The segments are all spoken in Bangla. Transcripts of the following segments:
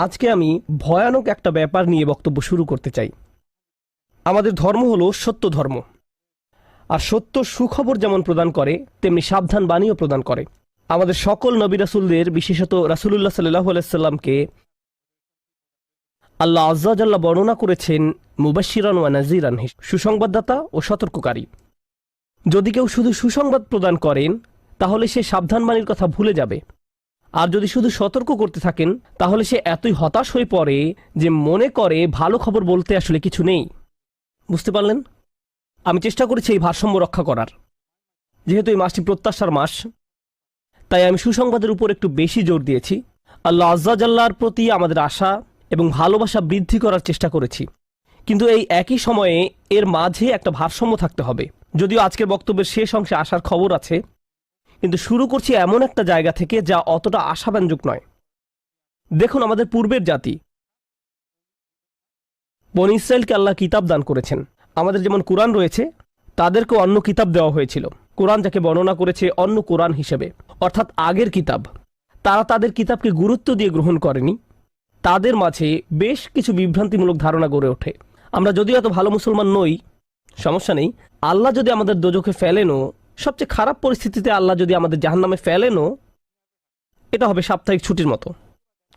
আজকে আমি ভয়ানক একটা ব্যাপার নিয়ে বক্তব্য শুরু করতে চাই। আমাদের ধর্ম হলো সত্য ধর্ম, আর সত্য সুখবর যেমন প্রদান করে তেমনি সাবধান বাণীও প্রদান করে। আমাদের সকল নবী রাসূলদের, বিশেষত রাসূলুল্লাহ সাল্লাল্লাহু আলাইহি সাল্লামকে আল্লাহ আজ্জা জাল্লা বর্ণনা করেছেন মুবাশশিরান ওয়া নাযিরান, সুসংবাদদাতা ও সতর্ককারী। যদি কেউ শুধু সুসংবাদ প্রদান করেন তাহলে সে সাবধান বাণীর কথা ভুলে যাবে, আর যদি শুধু সতর্ক করতে থাকেন তাহলে সে এতই হতাশ হয়ে পড়ে যে মনে করে ভালো খবর বলতে আসলে কিছু নেই। বুঝতে পারলেন? আমি চেষ্টা করেছি এই ভারসাম্য রক্ষা করার। যেহেতু এই মাসটি প্রত্যাশার মাস, তাই আমি সুসংবাদের উপর একটু বেশি জোর দিয়েছি। আল্লাহ আজ্জা জাল্লার প্রতি আমাদের আশা এবং ভালোবাসা বৃদ্ধি করার চেষ্টা করেছি, কিন্তু এই একই সময়ে এর মাঝে একটা ভারসাম্য থাকতে হবে। যদিও আজকের বক্তব্যের শেষ অংশে আসার খবর আছে, কিন্তু শুরু করছি এমন একটা জায়গা থেকে যা অতটা আশাব্যঞ্জক নয়। দেখুন, আমাদের পূর্বের জাতি বনী ইসরায়েলকে আল্লাহ কিতাব দান করেছেন। আমাদের যেমন কোরআন রয়েছে, তাদেরকেও অন্য কিতাব দেওয়া হয়েছিল। কোরআন যাকে বর্ণনা করেছে অন্য কোরআন হিসেবে, অর্থাৎ আগের কিতাব। তারা তাদের কিতাবকে গুরুত্ব দিয়ে গ্রহণ করেনি। তাদের মাঝে বেশ কিছু বিভ্রান্তিমূলক ধারণা গড়ে ওঠে। আমরা যদিও এত ভালো মুসলমান নই, সমস্যা নেই। আল্লাহ যদি আমাদের দোজখে ফেলেনও, সবচেয়ে খারাপ পরিস্থিতিতে আল্লাহ যদি আমাদের জাহান্নামে ফেলেনও, এটা হবে সাপ্তাহিক ছুটির মতো,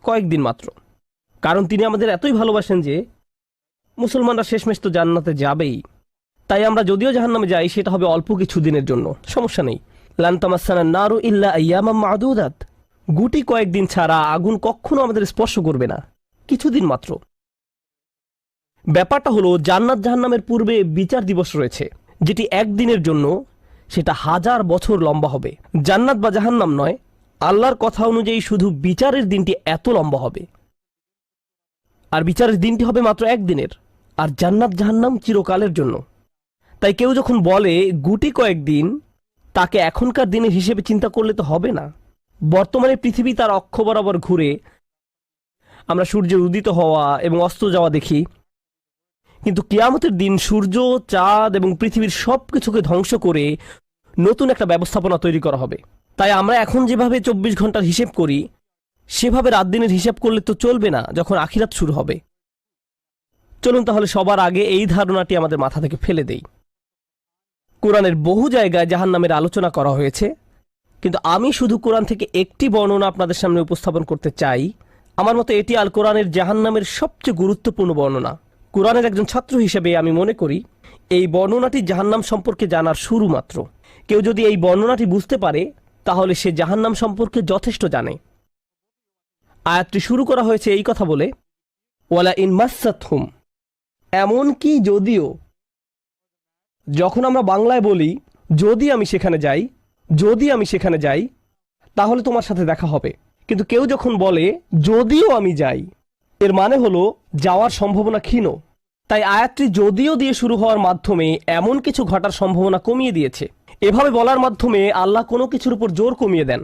কয়েকদিন মাত্র। কারণ তিনি আমাদের এতই ভালোবাসেন যে মুসলমানরা শেষমেশ তো জান্নাতে যাবেই। তাই আমরা যদিও জাহান্নামে যাই, সেটা হবে অল্প কিছু দিনের জন্য, সমস্যা নেই। লান তামাসসানা নারু ইল্লা আইয়ামাম মা'দুদাত, গুটি কয়েকদিন ছাড়া আগুন কখনো আমাদের স্পর্শ করবে না, কিছুদিন মাত্র। ব্যাপারটা হলো, জান্নাত জাহান্নামের পূর্বে বিচার দিবস রয়েছে, যেটি একদিনের জন্য, সেটা 1000 বছর লম্বা হবে। জান্নাত বা জাহান্নাম নয়, আল্লাহর কথা অনুযায়ী শুধু বিচারের দিনটি এত লম্বা হবে। আর বিচারের দিনটি হবে মাত্র একদিনের, আর জান্নাত জাহান্নাম চিরকালের জন্য। তাই কেউ যখন বলে গুটি কয়েকদিন, তাকে এখনকার দিনের হিসেবে চিন্তা করলে তো হবে না। বর্তমানে পৃথিবী তার অক্ষ বরাবর ঘুরে, আমরা সূর্যের উদিত হওয়া এবং অস্ত যাওয়া দেখি, কিন্তু কিয়ামতের দিন সূর্য, চাঁদ এবং পৃথিবীর সব কিছুকে ধ্বংস করে নতুন একটা ব্যবস্থাপনা তৈরি করা হবে। তাই আমরা এখন যেভাবে 24 ঘন্টার হিসেব করি, সেভাবে রাত দিনের হিসাব করলে তো চলবে না যখন আখিরাত শুরু হবে। চলুন তাহলে সবার আগে এই ধারণাটি আমাদের মাথা থেকে ফেলে দেই। কোরআনের বহু জায়গায় জাহান্নামের আলোচনা করা হয়েছে, কিন্তু আমি শুধু কোরআন থেকে একটি বর্ণনা আপনাদের সামনে উপস্থাপন করতে চাই। আমার মতে এটি আল কোরআনের জাহান্নামের সবচেয়ে গুরুত্বপূর্ণ বর্ণনা। কোরআনের একজন ছাত্র হিসেবে আমি মনে করি এই বর্ণনাটি জাহান্নাম সম্পর্কে জানার শুরু মাত্র। কেউ যদি এই বর্ণনাটি বুঝতে পারে, তাহলে সে জাহান্নাম সম্পর্কে যথেষ্ট জানে। আয়াতটি শুরু করা হয়েছে এই কথা বলে, ওয়ালা ইন মাসসাতহুম, এমনকি যদিও। যখন আমরা বাংলায় বলি যদি আমি সেখানে যাই, যদি আমি সেখানে যাই, তাহলে তোমার সাথে দেখা হবে। কিন্তু কেউ যখন বলে যদিও আমি যাই, এর মানে হলো যাওয়ার সম্ভাবনা ক্ষীণ। তাই আয়াতটি যদিও দিয়ে শুরু হওয়ার মাধ্যমে এমন কিছু ঘটার সম্ভাবনা কমিয়ে দিয়েছে। এভাবে বলার মাধ্যমে আল্লাহ কোনো কিছুর উপর জোর কমিয়ে দেন।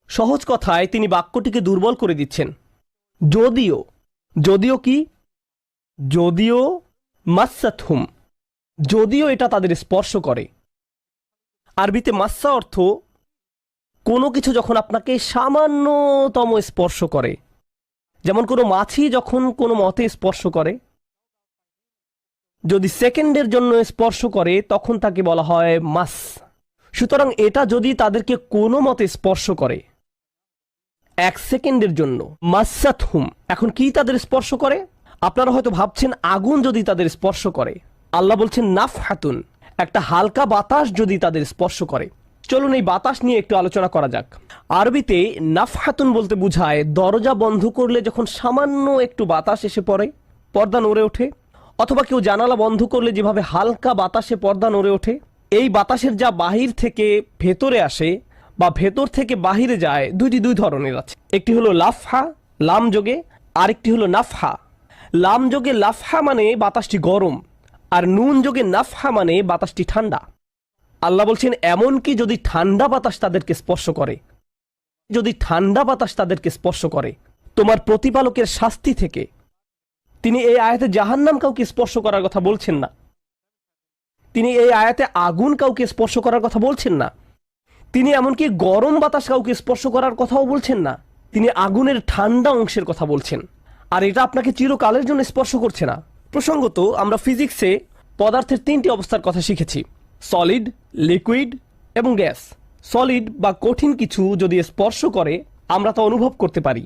সহজ কথায় তিনি বাক্যটিকে দুর্বল করে দিচ্ছেন। যদিও, যদিও কি? যদিও মাসসাতহুম, যদিও এটা তাদের স্পর্শ করে। আরবিতে মাসসা অর্থ কোনো কিছু যখন আপনাকে সামান্যতম স্পর্শ করে, যেমন কোনো মাছি যখন কোনো মতে স্পর্শ করে। যদি সেকেন্ডের জন্য স্পর্শ করে তখন তাকে বলা হয় মাস। সুতরাং এটা যদি তাদেরকে কোনো মতে স্পর্শ করে 1 সেকেন্ডের জন্য, মাসসাতহুম। এখন কি তাদের স্পর্শ করে? আপনারা হয়তো ভাবছেন আগুন যদি তাদের স্পর্শ করে। আল্লাহ বলছেন নাফহাতুন, একটা হালকা বাতাস যদি তাদের স্পর্শ করে। চলুন এই বাতাস নিয়ে একটু আলোচনা করা যাক। আরবিতে নাফহাতুন বলতে বোঝায় দরজা বন্ধ করলে যখন সামান্য একটু বাতাস এসে পড়ে, পর্দা নড়ে ওঠে, অথবা কেউ জানালা বন্ধ করলে যেভাবে হালকা বাতাসে পর্দা নড়ে ওঠে। এই বাতাসের যা বাহির থেকে ভেতরে আসে বা ভেতর থেকে বাহিরে যায়, দুই ধরনের আছে। একটি হলো লাফহা, লাম যোগে, আরেকটি হলো নাফহা। লাম যোগে লাফহা মানে বাতাসটি গরম, আর নুন যোগে নাফহা মানে বাতাসটি ঠান্ডা। আল্লাহ বলছেন এমনকি যদি ঠান্ডা বাতাস তাদেরকে স্পর্শ করে, যদি ঠান্ডা বাতাস তাদেরকে স্পর্শ করে তোমার প্রতিপালকের শাস্তি থেকে। তিনি এই আয়াতে জাহান্নাম কাউকে স্পর্শ করার কথা বলছেন না। তিনি এই আয়াতে আগুন কাউকে স্পর্শ করার কথা বলছেন না। তিনি এমনকি গরম বাতাস কাউকে স্পর্শ করার কথাও বলছেন না। তিনি আগুনের ঠান্ডা অংশের কথা বলছেন, আর এটা আপনাকে চিরকালের জন্য স্পর্শ করছে না। প্রসঙ্গত আমরা ফিজিক্সে পদার্থের 3টি অবস্থার কথা শিখেছি: সলিড, লিকুইড এবং গ্যাস। সলিড বা কঠিন কিছু যদি স্পর্শ করে আমরা তা অনুভব করতে পারি।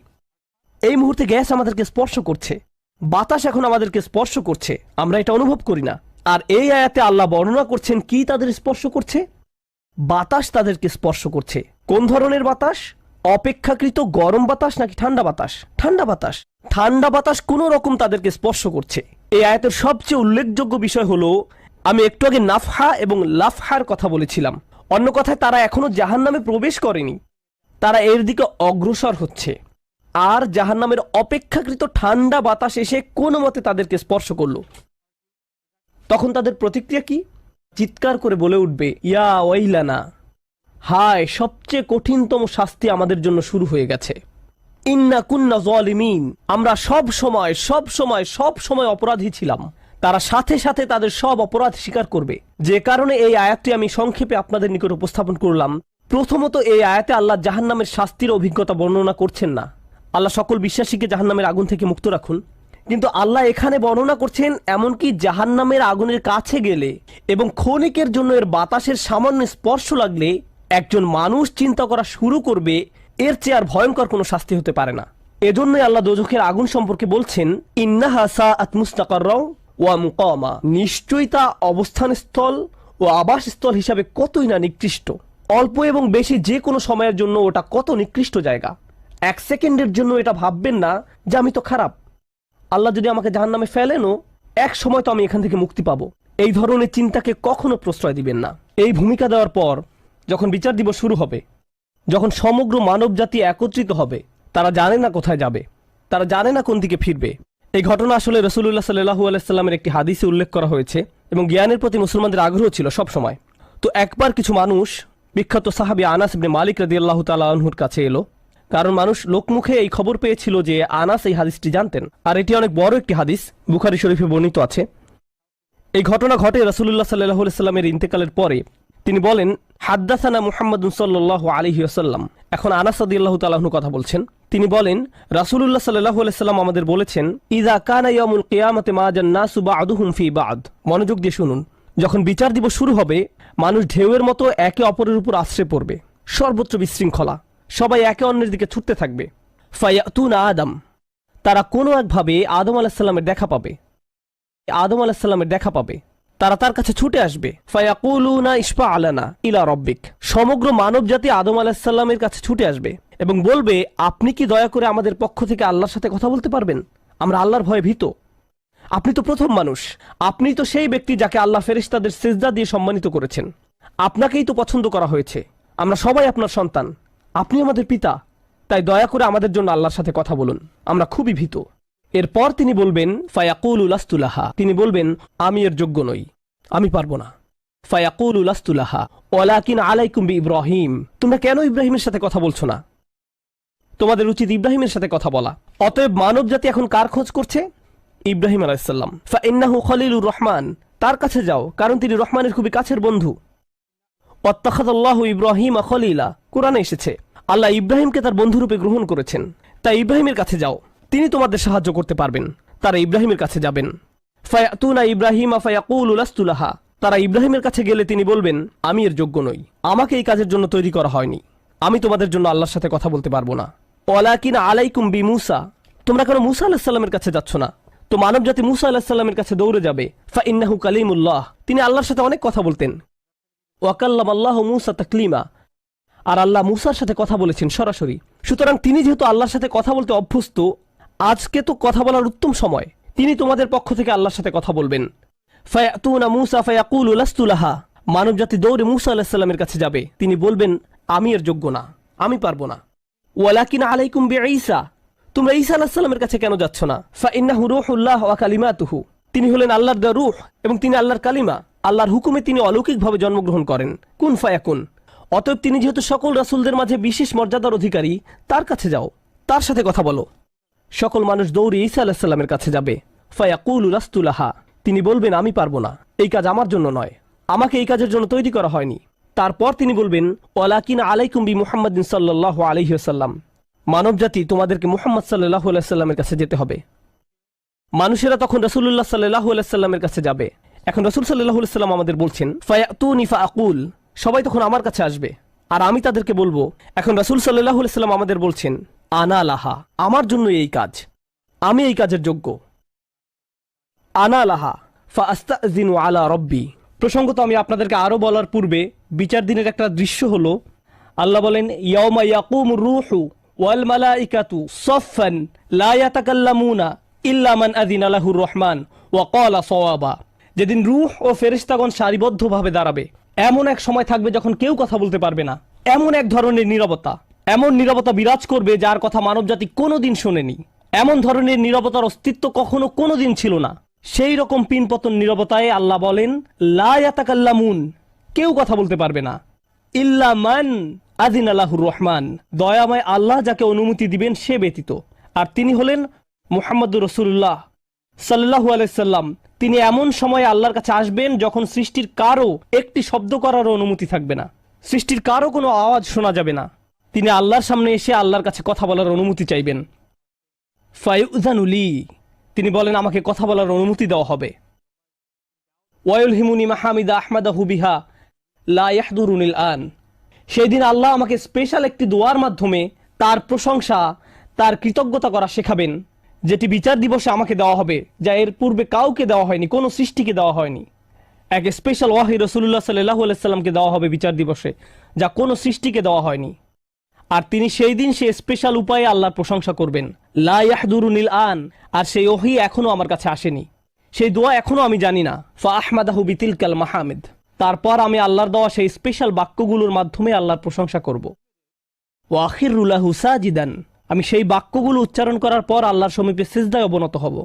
এই মুহূর্তে গ্যাস আমাদেরকে স্পর্শ করছে, বাতাস এখন আমাদেরকে স্পর্শ করছে, আমরা এটা অনুভব করি না। আর এই আয়াতে আল্লাহ বর্ণনা করছেন কি তাদের স্পর্শ করছে? বাতাস তাদেরকে স্পর্শ করছে। কোন ধরনের বাতাস? অপেক্ষাকৃত গরম বাতাস নাকি ঠান্ডা বাতাস? ঠান্ডা বাতাস। ঠান্ডা বাতাস কোনো রকম তাদেরকে স্পর্শ করছে। এই আয়াতের সবচেয়ে উল্লেখযোগ্য বিষয় হলো, আমি একটু আগে নাফহা এবং লাফহার কথা বলেছিলাম। অন্য কথায় তারা এখনো জাহান্নামে প্রবেশ করেনি, তারা এর দিকে অগ্রসর হচ্ছে। আর জাহান্নামের অপেক্ষাকৃত ঠান্ডা বাতাস এসে কোনো মতে তাদেরকে স্পর্শ করলো। তখন তাদের প্রতিক্রিয়া কি? চিৎকার করে বলে উঠবে, ইয়া ওয়াইলানা, হায়, সবচেয়ে কঠিনতম শাস্তি আমাদের জন্য শুরু হয়ে গেছে। ইন্না কুন্না যালিমিন, আমরা সব সময় অপরাধী ছিলাম। তারা সাথে সাথে তাদের সব অপরাধ স্বীকার করবে। যে কারণে এই আয়াতটি আমি সংক্ষেপে আপনাদের নিকট উপস্থাপন করলাম। প্রথমত, এই আয়াতে আল্লাহ জাহান্নামের শাস্তির অভিজ্ঞতা বর্ণনা করছেন না। আল্লাহ সকল বিশ্বাসীকে জাহান্নামের আগুন থেকে মুক্ত রাখুন। কিন্তু আল্লাহ এখানে বর্ণনা করছেন এমনকি জাহান্নামের আগুনের কাছে গেলে এবং ক্ষণিকের জন্য এর বাতাসের সামান্য স্পর্শ লাগলে একজন মানুষ চিন্তা করা শুরু করবে এর চেয়ে আর ভয়ঙ্কর কোনো শাস্তি হতে পারে না। এজন্যই আল্লাহ দোজখের আগুন সম্পর্কে বলছেন, ইন্নাহা সাআত মুস্তাকাররা ওয়া মুকামা, নিশ্চয়ই তা অবস্থানস্থল ও আবাসস্থল হিসাবে কতই না নিকৃষ্ট। অল্প এবং বেশি যে কোনো সময়ের জন্য ওটা কত নিকৃষ্ট জায়গা। 1 সেকেন্ডের জন্য এটা ভাববেন না যে আমি তো খারাপ, আল্লাহ যদি আমাকে জাহান্নামে ফেলেনও এক সময় তো আমি এখান থেকে মুক্তি পাবো। এই ধরনের চিন্তাকে কখনো প্রশ্রয় দিবেন না। এই ভূমিকা দেওয়ার পর যখন বিচার দিবস শুরু হবে, যখন সমগ্র মানব জাতি একত্রিত হবে, তারা জানে না কোথায় যাবে, তারা জানে না কোন দিকে ফিরবে। এই ঘটনা আসলে রাসূলুল্লাহ সাল্লাল্লাহু আলাইহি সাল্লামের একটি হাদিসে উল্লেখ করা হয়েছে এবং জ্ঞানের প্রতি মুসলমানদের আগ্রহ ছিল সব সময়। তো একবার কিছু মানুষ বিখ্যাত সাহাবী আনাস ইবনে মালিক রাদিয়াল্লাহু তাআলা আনহুর কাছে এলো, কারণ মানুষ লোকমুখে এই খবর পেয়েছিল যে আনাস এই হাদিসটি জানতেন, আর এটি অনেক বড় একটি হাদিস, বুখারী শরীফে বর্ণিত আছে। এই ঘটনা ঘটে রাসূলুল্লাহ সাল্লাল্লাহু আলাইহি সাল্লামের ইন্তেকালের পরে। তিনি বলেন, হাদ্দাসানা মুহাম্মাদুন সাল্লাল্লাহু আলাইহি ওয়াসাল্লাম। এখন আনাস রাদিয়াল্লাহু তাআলা আনহু কথা বলছেন। তিনি বলেন, রাসূলুল্লাহ সাল্লাল্লাহু আলাইহি সাল্লাম আমাদের বলেছেন, ইযা কানা ইয়াউমুল কিয়ামাতি মা জান্নাসু বা'দুহুম ফি বা'দ। মনোযোগ দিয়ে শুনুন। যখন বিচার দিবস শুরু হবে, মানুষ ঢেউয়ের মতো একে অপরের উপর আশ্রয় পড়বে, সর্বত্র বিশৃঙ্খলা, সবাই একে অন্যের দিকে ছুটতে থাকবে। ফায়াতুনা আদম, তারা কোনো একভাবে আদম আলাইহিস সালামের দেখা পাবে, তারা তার কাছে ছুটে আসবে। ফায়াকুলুনা ইশফা আলানা ইলা রাব্বিক, সমগ্র মানব জাতি আদম আলাইহিস সালামের কাছে ছুটে আসবে এবং বলবে, আপনি কি দয়া করে আমাদের পক্ষ থেকে আল্লাহর সাথে কথা বলতে পারবেন? আমরা আল্লাহর ভয়ে ভীত। আপনি তো প্রথম মানুষ, আপনি তো সেই ব্যক্তি যাকে আল্লাহ ফেরেশতাদের সিজদা দিয়ে সম্মানিত করেছেন, আপনাকেই তো পছন্দ করা হয়েছে, আমরা সবাই আপনার সন্তান, আপনি আমাদের পিতা, তাই দয়া করে আমাদের জন্য আল্লাহর সাথে কথা বলুন, আমরা খুবই ভীত। এরপর তিনি বলবেন, ফায়াকুলু লাস্তু লাহা, তিনি বলবেন, আমি এর যোগ্য নই, আমি পারবো না। ফায়াকুলু লাস্তু লাহা ওয়ালাকিন আলাইকুম বিইব্রাহিম, তোমরা কেন ইব্রাহিমের সাথে কথা বলছো না? তোমাদের উচিত ইব্রাহিমের সাথে কথা বলা। অতএব মানব জাতি এখন কার খোঁজ করছে? ইব্রাহিম আলাইহিস সালাম। ফাইন্নাহু খলিলুর রহমান, তার কাছে যাও, কারণ তিনি রহমানের খুবই কাছের বন্ধু। ওয়াত্তাখাযাল্লাহু ইব্রাহিমা খলিলা, কোরআনে এসেছে আল্লাহ ইব্রাহিমকে তার বন্ধুরূপে গ্রহণ করেছেন। তাই ইব্রাহিমের কাছে যাও, তিনি তোমাদের সাহায্য করতে পারবেন। তারা ইব্রাহিমের কাছে যাবেন। ফায়াতুনা ইব্রাহিমা ফায়াকুলু লাস্তু লাহা, তারা ইব্রাহিমের কাছে গেলে তিনি বলবেন, আমি এর যোগ্য নই, আমাকে এই কাজের জন্য তৈরি করা হয়নি, আমি তোমাদের জন্য আল্লাহর সাথে কথা বলতে পারবো না। ওয়ালাকিন আলাইকুম বিমূসা, তোমরা কেন মূসা আলাইহিস সালামের কাছে যাচ্ছ না? তো মানব জাতি মূসা আলাইহিস সালামের কাছে দৌড়ে যাবে। ফাইন্নাহু কালিমুল্লাহ, তিনি আল্লাহর সাথে অনেক কথা বলতেন। ওয়া কাল্লামাল্লাহু মূসা তাকলিমা, আর আল্লাহ মূসার সাথে কথা বলেছেন সরাসরি। সুতরাং তিনি যেহেতু আল্লাহর সাথে কথা বলতে অভ্যস্ত, আজকে তো কথা বলার উত্তম সময়, তিনি তোমাদের পক্ষ থেকে আল্লাহর সাথে কথা বলবেন। ফায়াতুনা মূসা ফায়াকুলু লাস্তু লাহা, মানব জাতি দৌড়ে মূসা আলাইহিস সালামের কাছে যাবে, তিনি বলবেন, আমি এর যোগ্য না, আমি পারবো না। ওয়ালাকিন আলাইকুম বিঈসা, তোমরা ঈসা আলাইহিস সালামের কাছে কেন যাচ্ছ না? ফাইন্নাহু রূহুল্লাহ ওয়া কালিমাতুহু, তিনি হলেন আল্লাহর দেওয়া রূহ এবং তিনি আল্লাহর কালিমা, আল্লাহর হুকুমে তিনি অলৌকিকভাবে জন্মগ্রহণ করেন। কুন ফায়াকুন, অতএব তিনি যেহেতু সকল রাসূলদের মাঝে বিশেষ মর্যাদার অধিকারী, তার কাছে যাও, তার সাথে কথা বলো। সকল মানুষ দৌড়ে ঈসা আলাইহিস সালামের কাছে যাবে। ফায়াকুলু লাস্তু লাহা, তিনি বলবেন, আমি পারবো না, এই কাজ আমার জন্য নয়, আমাকে এই কাজের জন্য তৈরি করা হয়নি। তারপর তিনি বলবেন, ওয়ালাকিন আলাইকুম বি মুহাম্মাদিন সাল্লাল্লাহু আলাইহি ওয়াসাল্লাম, মানবজাতি তোমাদেরকে মুহাম্মদ সাল্লাল্লাহু আলাইহি সাল্লামের কাছে যেতে হবে। মানুষেরা তখন রাসূলুল্লাহ সাল্লাল্লাহু আলাইহি সাল্লামের কাছে যাবে। এখন রাসূল সাল্লাল্লাহু আলাইহি সাল্লাম আমাদের বলছেন, ফায়াতুনি ফাআকুল, সবাই তখন আমার কাছে আসবে আর আমি তাদেরকে বলবো। এখন রাসূল সাল্লাল্লাহু আলাইহি সাল্লাম আমাদের বলছেন, আনা লাহা, আমার জন্য এই কাজ, আমি এই কাজের যোগ্য। আনা লাহা ফাআস্তাযিনু আলা রব্বি। প্রসঙ্গত আমি আপনাদেরকে আরো বলার পূর্বে বিচার দিনের একটা দৃশ্য হলো, আল্লাহ বলেন, ইয়াউমা ইয়াকুমুর রূহু ওয়াল মালাইকাতু সাফফান লা ইয়াতাকাল্লামুনা ইল্লা মান আযিনা লাহুর রহমান ওয়া ক্বালা সাওয়াবা। যেদিন রূহ ও ফেরেশতাগণ সারিবদ্ধভাবে দাঁড়াবে, এমন এক সময় থাকবে যখন কেউ কথা বলতে পারবে না। এমন এক ধরনের নীরবতা, এমন নীরবতা বিরাজ করবে যার কথা মানবজাতি কোনোদিন শোনেনি। এমন ধরনের নীরবতার অস্তিত্ব কখনো কোনোদিন ছিল না। সেই রকম পিনপতন নীরবতায় আল্লাহ বলেন, লা ইয়াতাকাল্লামুন, কেউ কথা বলতে পারবে না, ইল্লা মান আযিনা লাহুর রহমান, দয়াময় আল্লাহ যাকে অনুমতি দিবেন সে ব্যতীত। আর তিনি হলেন মুহাম্মদুর রাসূলুল্লাহ সাল্লাল্লাহু আলাইহি সাল্লাম। তিনি এমন সময় আল্লাহর কাছে আসবেন যখন সৃষ্টির কারো একটি শব্দ করার অনুমতি থাকবে না, সৃষ্টির কারো কোনো আওয়াজ শোনা যাবে না। তিনি আল্লাহর সামনে এসে আল্লাহর কাছে কথা বলার অনুমতি চাইবেন। ফায়ুযানু লি, তিনি বলেন আমাকে কথা বলার অনুমতি দেওয়া হবে। ওয়ায়ুলহিমুনি মাহামিদা আহমাদাহু বিহা লা ইয়াহদুরুনিল আন, সেই দিন আল্লাহ আমাকে স্পেশাল একটি দোয়ার মাধ্যমে তার প্রশংসা, তার কৃতজ্ঞতা করা শেখাবেন, যেটি বিচার দিবসে আমাকে দেওয়া হবে, যা এর পূর্বে কাউকে দেওয়া হয়নি, কোনো সৃষ্টিকে দেওয়া হয়নি। এক স্পেশাল ওয়াহি রাসূলুল্লাহ সাল্লাল্লাহু আলাইহি সাল্লামকে দেওয়া হবে বিচার দিবসে, যা কোনো সৃষ্টিকে দেওয়া হয়নি। আর তিনি সেই দিন সে স্পেশাল উপায়ে আল্লাহর প্রশংসা করবেন, লা ইয়াহদুরুনিল আন, আর সেই ওহী এখনো আমার কাছে আসেনি, সেই দোয়া এখনো আমি জানি না। ফা আহমাদাহু বিতিলকাল মাহামিদ, তারপর আমি আল্লাহর দেওয়া সেই স্পেশাল বাক্যগুলোর মাধ্যমে আল্লাহর প্রশংসা করব। ওয়া আখিরু লাহু সাজিদান, আমি সেই বাক্যগুলো উচ্চারণ করার পর আল্লাহর সমীপে সিজদায় অবনত হব।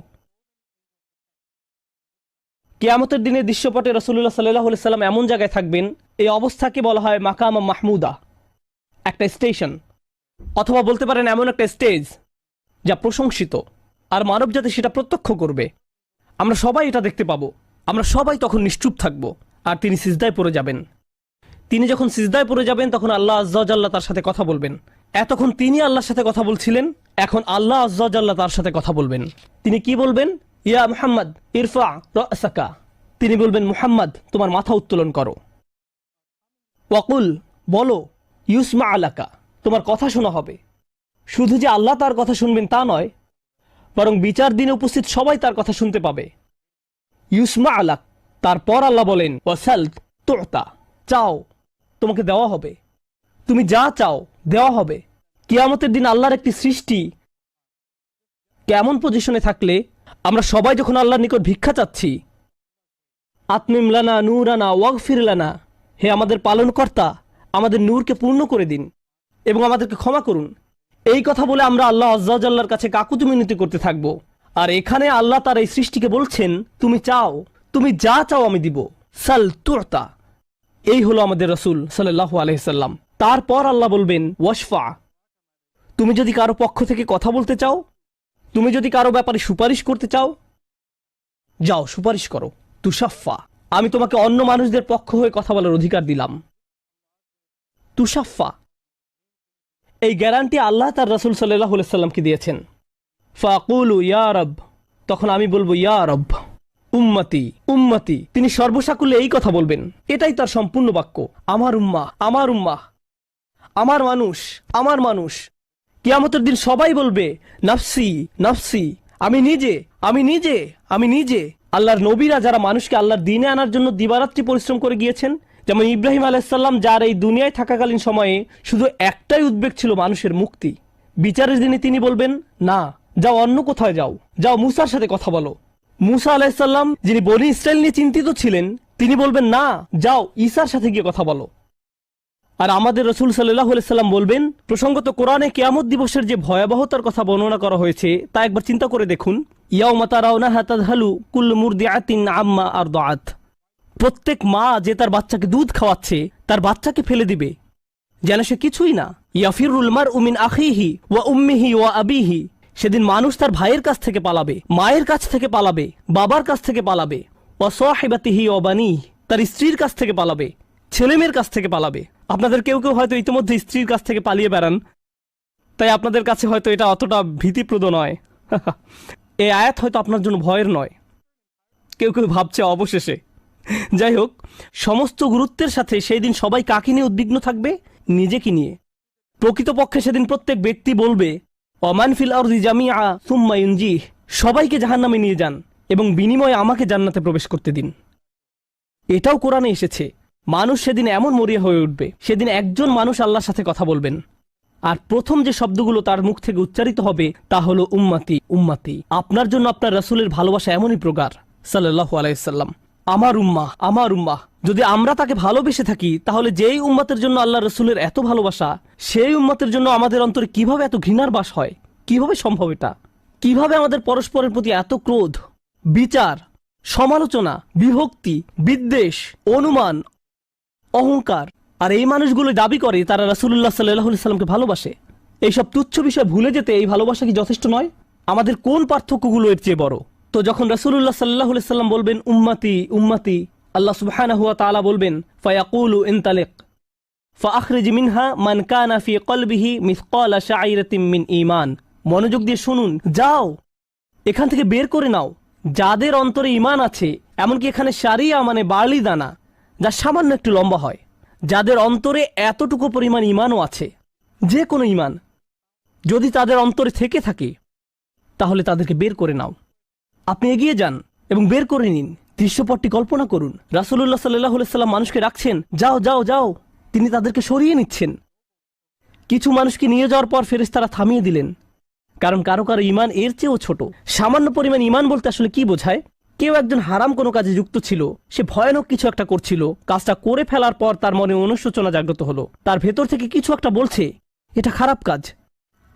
কিয়ামতের দিনের দৃশ্যপটে রাসূলুল্লাহ সাল্লাল্লাহু আলাইহি সাল্লাম এমন জায়গায় থাকবেন, এই অবস্থাকে বলা হয় মাকাম মাহমুদা, একটা স্টেশন, অথবা বলতে পারেন এমন একটা স্টেজ যা প্রশংসিত, আর মানবজাতি সেটা প্রত্যক্ষ করবে। আমরা সবাই এটা দেখতে পাবো। আমরা সবাই তখন নিশ্চুপ থাকব, আর তিনি সিজদায় পড়ে যাবেন। তিনি যখন সিজদায় পড়ে যাবেন তখন আল্লাহ আযজা ওয়া জাল্লা তার সাথে কথা বলবেন। এতক্ষণ তিনি আল্লাহর সাথে কথা বলছিলেন, এখন আল্লাহ আযজা ওয়া জাল্লা তার সাথে কথা বলবেন। তিনি কি বলবেন? ইয়া মুহাম্মদ ইরফা রাসাকা, তিনি বলবেন, মুহাম্মদ তোমার মাথা উত্তোলন করো। ওয়াকুল, বলো, ইউসমা আলাকা, তোমার কথা শোনা হবে। শুধু যে আল্লাহ তার কথা শুনবেন তা নয়, বরং বিচার দিনে উপস্থিত সবাই তার কথা শুনতে পাবে। ইউসমা আলাক, তারপর আল্লাহ বলেন, ওয়াসাল তুতা, চাও তোমাকে দেওয়া হবে, তুমি যা চাও দেওয়া হবে। কিয়ামতের দিন আল্লাহর একটি সৃষ্টি কেমন পজিশনে থাকলে আমরা সবাই যখন আল্লাহর নিকট ভিক্ষা চাচ্ছি, আতমিম লানা নূরানা ওয়াগফির লানা, হে আমাদের পালনকর্তা, আমাদের নূরকে পূর্ণ করে দিন এবং আমাদেরকে ক্ষমা করুন, এই কথা বলে আমরা আল্লাহ আযজা ওয়া জাল্লার কাছে কাকুতি মিনতি করতে থাকব। আর এখানে আল্লাহ তার এই সৃষ্টিকে বলছেন, তুমি চাও, তুমি যা চাও আমি দিব, সাল তুতা। এই হলো আমাদের রাসূল সাল্লাল্লাহু আলাইহি সাল্লাম। তারপর আল্লাহ বলবেন, ওয়াশফা, তুমি যদি কারো পক্ষ থেকে কথা বলতে চাও, তুমি যদি কারো ব্যাপারে সুপারিশ করতে চাও, যাও সুপারিশ করো। তুশাফা, আমি তোমাকে অন্য মানুষদের পক্ষ হয়ে কথা বলার অধিকার দিলাম। তুশাফা, এই গ্যারান্টি আল্লাহ তার রাসূল সাল্লাল্লাহু আলাইহি সাল্লামকে দিয়েছেন। ফাকুলু ইয়া রব, তখন আমি বলবো, ইয়া রব, উম্মতি উম্মতি, তিনি সর্বসাকুল্যে এই কথা বলবেন, এটাই তার সম্পূর্ণ বাক্য, আমার উম্মাহ, আমার উম্মাহ, আমার মানুষ, আমার মানুষ। কিয়ামতের দিন সবাই বলবে, নাফসি নাফসি, আমি নিজে, আমি নিজে, আমি নিজে। আল্লাহর নবীরা যারা মানুষকে আল্লাহর দ্বীনে আনার জন্য দিবারাত্রি পরিশ্রম করে গিয়েছেন, যেমন ইব্রাহিম আলাইহিস সালাম, যার এই দুনিয়ায় থাকাকালীন সময়ে শুধু একটাই উদ্বেগ ছিল মানুষের মুক্তি, বিচারের দিনে তিনি বলবেন, না, যাও অন্য কোথায় যাও, যাও মুসার সাথে কথা বলো। মুসা আলাইহিস সালাম, যিনি বনি ইসরাইল নিয়ে চিন্তিত ছিলেন, তিনি বলবেন, না, যাও ঈসার সাথে গিয়ে কথা বলো। আর আমাদের রাসূল সাল্লাল্লাহু আলাইহি সাল্লাম বলবেন, প্রসঙ্গত কোরআনে কিয়ামত দিবসের যে ভয়াবহতার কথা বর্ণনা করা হয়েছে তা একবার চিন্তা করে দেখুন। ইয়াউমা তারাউনাহা তাযহালু কুল্লু মুরদিআতিন আম্মা আরদাআত, প্রত্যেক মা যে তার বাচ্চাকে দুধ খাওয়াচ্ছে তার বাচ্চাকে ফেলে দিবে যেন সে কিছুই না। ইয়াফিরুল মারউ মিন আখিহি ওয়া উম্মিহি ওয়া আবিহি, সেদিন মানুষ তার ভাইয়ের কাছ থেকে পালাবে, মায়ের কাছ থেকে পালাবে, বাবার কাছ থেকে পালাবে। ওয়া সাহিবাতিহি ওয়া বানিহি, তার স্ত্রীর কাছ থেকে পালাবে, ছেলেমেয়ের কাছ থেকে পালাবে। আপনাদের কেউ কেউ হয়তো ইতিমধ্যে স্ত্রীর কাছ থেকে পালিয়ে বেড়ান, তাই আপনাদের কাছে হয়তো এটা অতটা ভীতিপ্রদ নয়। এই আয়াত হয়তো আপনার জন্য ভয়ের নয়, কেউ কেউ ভাবছে অবশেষে। যাই হোক, সমস্ত গুরুত্বের সাথে সেই দিন সবাই কাকে নিয়ে উদ্বিগ্ন থাকবে? নিজেকে নিয়ে। প্রকৃতপক্ষে সেদিন প্রত্যেক ব্যক্তি বলবে, অমান ফিল আরদি জামিআ সুম্মা ইউনজিহ, সবাইকে জাহান্নামে নিয়ে যান এবং বিনিময়ে আমাকে জান্নাতে প্রবেশ করতে দিন। এটাও কোরআনে এসেছে। মানুষ সেদিন এমন মরিয়া হয়ে উঠবে, সেদিন একজন মানুষ আল্লাহর সাথে কথা বলবেন, আর প্রথম যে শব্দগুলো তার মুখ থেকে উচ্চারিত হবে তা হলো উম্মতি উম্মতি। আপনার জন্য আপনার রাসূলের ভালোবাসা এমনই প্রগাঢ় সাল্লাল্লাহু আলাইহি সাল্লাম। আমার উম্মাহ আমার উম্মাহ। যদি আমরা তাকে ভালোবেসে থাকি, তাহলে যেই উম্মতের জন্য আল্লাহ রাসূলের এত ভালোবাসা, সেই উম্মতের জন্য আমাদের অন্তরে কিভাবে এত ঘৃণার বাস হয়? কিভাবে সম্ভব এটা? কিভাবে আমাদের পরস্পরের প্রতি এত ক্রোধ, বিচার, সমালোচনা, বিভক্তি, বিদ্বেষ, অনুমান, অহংকার? আর এই মানুষগুলো দাবি করে তারা রাসূলুল্লাহ সাল্লাল্লাহু আলাইহি সাল্লামকে ভালোবাসে। এইসব তুচ্ছ বিষয় ভুলে যেতে এই ভালোবাসা কি যথেষ্ট নয়? আমাদের কোন পার্থক্যগুলো এর চেয়ে বড়? তো যখন রাসূলুল্লাহ সাল্লাল্লাহু আলাইহি সাল্লাম বলবেন উম্মতি উম্মতি, আল্লাহ সুবহানাহু ওয়া তাআলা বলবেন ফায়াকুলু ইনতালিক ফাআখরিজ মিনহা মান কানা ফি কলবিহি মিসকালা শাইরাতিন মিন ঈমান। মনোযোগ দিয়ে শুনুন, যাও এখান থেকে বের করে নাও যাদের অন্তরে ঈমান আছে, এমনকি এখানে শারিয়া মানে বার্লি দানা, যা সামান্য একটু লম্বা হয়, যাদের অন্তরে এতটুকু পরিমাণ ঈমানও আছে, যে কোনো ঈমান যদি তাদের অন্তরে থেকে থাকে, তাহলে তাদেরকে বের করে নাও। আপনি এগিয়ে যান এবং বের করে নিন। দৃশ্যপটটি কল্পনা করুন, রাসূলুল্লাহ সাল্লাল্লাহু আলাইহি সাল্লাম মানুষকে রাখছেন, যাও যাও যাও, তিনি তাদেরকে সরিয়ে নিচ্ছেন। কিছু মানুষকে নিয়ে যাওয়ার পর ফেরেশতারা থামিয়ে দিলেন, কারণ কারো কারো ঈমান এর চেয়েও ছোট। সামান্য পরিমাণ ঈমান বলতে আসলে কি বোঝায়? কেউ একজন হারাম কোনো কাজে যুক্ত ছিল, সে ভয়ানক কিছু একটা করছিল, কাজটা করে ফেলার পর তার মনে অনুশোচনা জাগ্রত হলো, তার ভেতর থেকে কিছু একটা বলছে এটা খারাপ কাজ,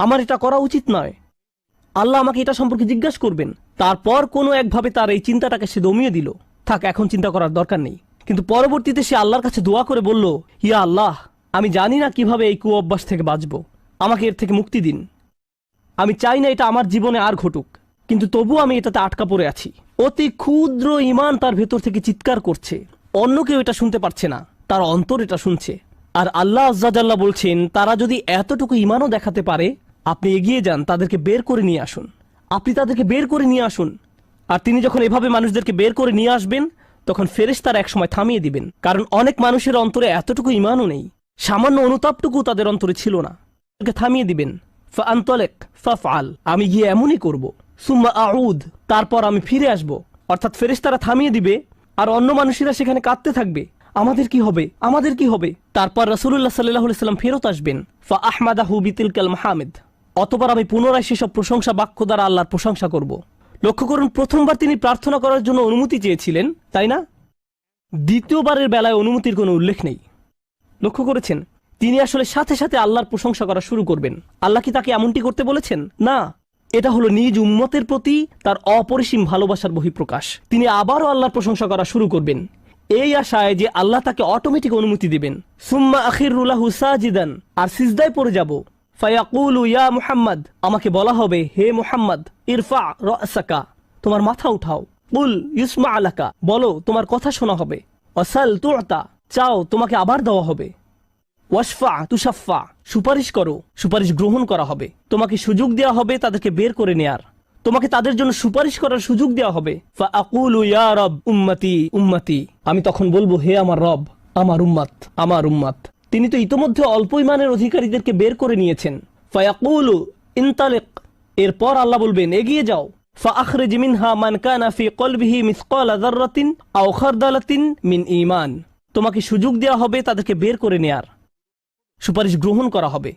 আমার এটা করা উচিত নয়, আল্লাহ আমাকে এটা সম্পর্কে জিজ্ঞাসা করবেন। তারপর কোনো একভাবে তার এই চিন্তাটাকে সে দমিয়ে দিল, থাক এখন চিন্তা করার দরকার নেই। কিন্তু পরবর্তীতে সে আল্লাহর কাছে দোয়া করে বলল, ইয়া আল্লাহ, আমি জানি না কিভাবে এই কুঅভ্যাস থেকে বাঁচব, আমাকে এর থেকে মুক্তি দিন। আমি চাই না এটা আমার জীবনে আর ঘটুক, কিন্তু তবু আমি এটাতে আটকা পড়ে আছি। অতি ক্ষুদ্র ঈমান তার ভেতর থেকে চিৎকার করছে, অন্য কেউ এটা শুনতে পারছে না, তার অন্তর এটা শুনছে। আর আল্লাহ আজ্জা জাল্লা বলছেন, তারা যদি এতটুকু ঈমানও দেখাতে পারে, আপনি এগিয়ে যান, তাদেরকে বের করে নিয়ে আসুন। আপনি তাদেরকে বের করে নিয়ে আসুন। আর তিনি যখন এভাবে মানুষদেরকে বের করে নিয়ে আসবেন, তখন ফেরেশতারা একসময় থামিয়ে দিবেন, কারণ অনেক মানুষের অন্তরে এতটুকু ঈমানও নেই, সামান্য অনুতাপটুকু তাদের অন্তরে ছিল না। থামিয়ে দিবেন, ফাআনতালিক ফাফআল, আমি গিয়ে এমনই করব, সুম্মা আউদ, তারপর আমি ফিরে আসব। অর্থাৎ ফেরেশতারা থামিয়ে দিবে, আর অন্য মানুষেরা সেখানে কাঁদতে থাকবে, আমাদের কি হবে, আমাদের কি হবে। তারপর রাসূলুল্লাহ সাল্লাল্লাহু আলাইহি সাল্লাম ফেরত আসবেন, ফাআহমাদাহু বিতিলকাল মাহামিদ, অতঃপর আমি পুনরায় সেসব প্রশংসা বাক্য দ্বারা আল্লাহর প্রশংসা করব। লক্ষ্য করুন, প্রথমবার তিনি প্রার্থনা করার জন্য অনুমতি চেয়েছিলেন, তাই না? দ্বিতীয়বারের বেলায় অনুমতির কোনো উল্লেখ নেই। লক্ষ্য করেছেন, তিনি আসলে সাথে সাথে আল্লাহর প্রশংসা করা শুরু করবেন। আল্লাহ কি তাকে এমনটি করতে বলেছেন? না, এটা হলো নিজ উম্মতের প্রতি তার অপরিসীম ভালোবাসার বহিঃপ্রকাশ। তিনি আবারও আল্লাহর প্রশংসা করা শুরু করবেন, এই আশায় যে আল্লাহ তাকে অটোমেটিক অনুমতি দিবেন। সুম্মা আখিরু লাহু সাজিদান, আর সিজদায় পড়ে যাব। ফায়াকুলু ইয়া মুহাম্মদ, আমাকে বলা হবে, হে মুহাম্মদ, ইরফা রাসাকা, তোমার মাথা উঠাও। কুল ইউসমা লাকা, বলো তোমার কথা শোনা হবে। ওয়াসাল তুতা, চাও তোমাকে আবার দেওয়া হবে। ওয়াশফা তুশাফা, সুপারিশ করো, সুপারিশ গ্রহণ করা হবে। তোমাকে সুযোগ দেওয়া হবে তাদেরকে বের করে নেয়ার, তোমাকে তাদের জন্য সুপারিশ করার সুযোগ দেওয়া হবে। ফাআকুলু ইয়া রব উম্মতি উম্মতি, আমি তখন বলবো, হে আমার রব, আমার উম্মত আমার উম্মত। তিনি তো ইতোমধ্যে অল্প ঈমানের অধিকারীদেরকে বের করে নিয়েছেন। ফায়াকুলু ইনতালিক, এরপর আল্লাহ বলবেন, এগিয়ে যাও। ফাআখরিজ মিনহা মান কানা ফি কলবিহি মিসকালা যাররাতিন আও খারদালাতিন মিন ঈমান, তোমাকে সুযোগ দেওয়া হবে তাদেরকে বের করে নেয়ার, সুপারিশ গ্রহণ করা হবে।